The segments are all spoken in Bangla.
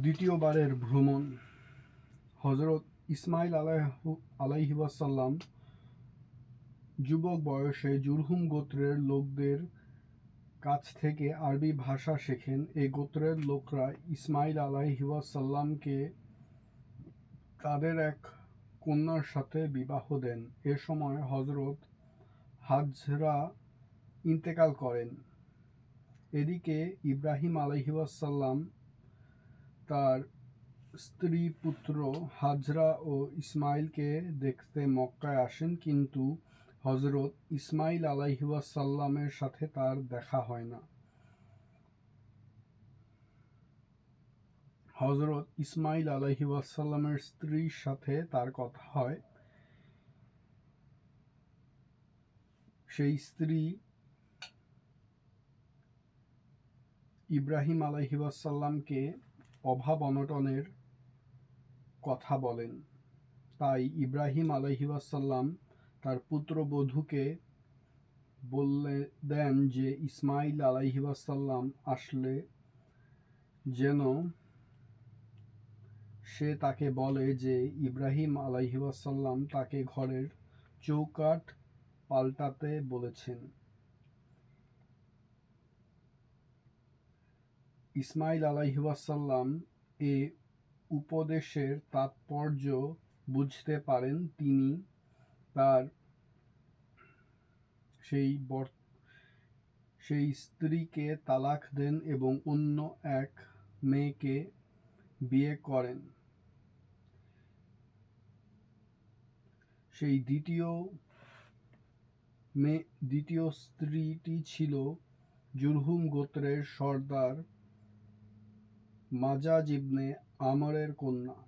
দ্বিতীয়বারের ভ্রমণ। হযরত ইসমাঈল আলাইহিওয়াসাল্লাম যুবক বয়সে জুরহুম গোত্রের লোকদের কাছ থেকে আরবি ভাষা শেখেন। এই গোত্রের লোকরা ইসমাঈল আলাইহিওয়াসাল্লামকে তাদের এক কন্যার সাথে বিবাহ দেন। এ সময় হযরত হাজরা ইন্তেকাল করেন। এদিকে ইব্রাহিম আলাইহিওয়াসাল্লাম তার স্ত্রী, পুত্র হাজরা ও ইসমাঈলকে দেখতে মক্কায় আসেন, কিন্তু হযরত ইসমাঈল আলাইহিওয়াসাল্লামের সাথে তার দেখা হয় না। হযরত ইসমাঈল আলাইহিওয়াসাল্লামের স্ত্রীর সাথে তার কথা হয়। সেই স্ত্রী ইব্রাহিম আলাইহিওয়াসাল্লামকে অভাব অনটনের কথা বলেন। তাই ইব্রাহিম আলাইহিওয়াসাল্লাম তার পুত্রবধূকে বলে দেন যে ইসমাঈল আলাইহিওয়াসাল্লাম আসলে যেন সে তাকে বলে যে ইব্রাহিম আলাইহিওয়াসাল্লাম তাকে ঘরের চৌকাঠ পাল্টাতে বলেছেন। ইসমাঈল আলাইহিওয়াসাল্লাম এ উপদেশের তাৎপর্য বুঝতে পারেন। তিনি তার সেই স্ত্রীকে তালাক দেন এবং অন্য এক মেয়েকে বিয়ে করেন। সেই দ্বিতীয় স্ত্রীটি ছিল জুরহুম গোত্রের সর্দার মাজাজ ইবনে আমরের কন্যা।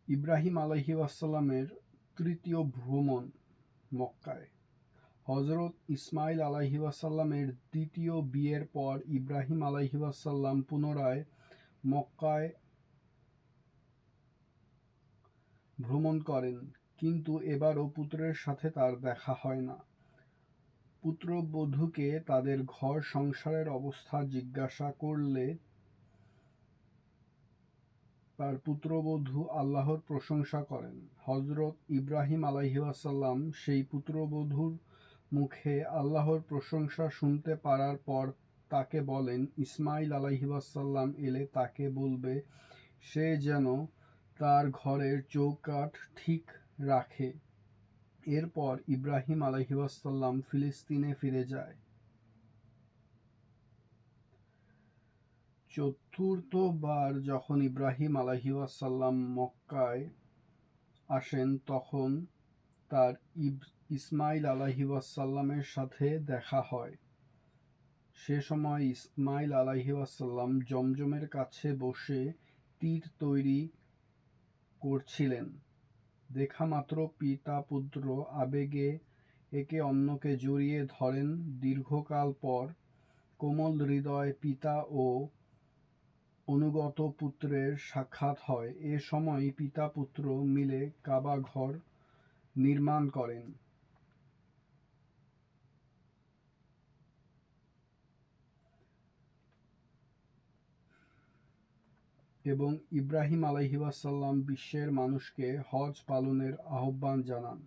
ইব্রাহিম আলাইহিওয়াসাল্লামের তৃতীয় ভ্রমণ মক্কায়। হযরত ইসমাঈল আলাইহিওয়াসাল্লামের দ্বিতীয় বিয়ের পর ইব্রাহিম আলাইহিওয়াসাল্লাম পুনরায় মক্কায় ভ্রমণ করেন, কিন্তু এবারও পুত্রের সাথে তার দেখা হয় না। পুত্রবধূকে তাদের ঘর সংসারের অবস্থা জিজ্ঞাসা করলে তার পুত্রবধূ আল্লাহর প্রশংসা করেন। হযরত ইব্রাহিম আলাইহিওয়াসাল্লাম সেই পুত্রবধূর মুখে আল্লাহর প্রশংসা শুনতে পারার পর তাকে বলেন, ইসমাঈল আলাইহিওয়াসাল্লাম এলে তাকে বলবে সে যেন তার ঘরের চৌকাঠ ঠিক রাখে। এরপর ইব্রাহিম আলাইহিওয়াসাল্লাম ফিলিস্তিনে ফিরে যায়। চতুর্থবার যখন ইব্রাহিম আলাইহিওয়াসাল্লাম মক্কায় আসেন, তখন তার ইসমাঈল আলাইহিওয়াসাল্লামের সাথে দেখা হয়। সে সময় ইসমাঈল আলাইহিওয়াসাল্লাম জমজমের কাছে বসে তীর তৈরি করছিলেন। দেখামাত্র পিতা পুত্র আবেগে একে অন্যকে জড়িয়ে ধরেন। দীর্ঘকাল পর কোমল হৃদয় পিতা ও অনুগত পুত্রের সাক্ষাৎ হয়। এ সময় পিতা পুত্র মিলে কাবা ঘর নির্মাণ করেন এবং ইব্রাহিম আলাইহিওয়াসাল্লাম বিশ্বের মানুষকে হজ পালনের আহ্বান জানান।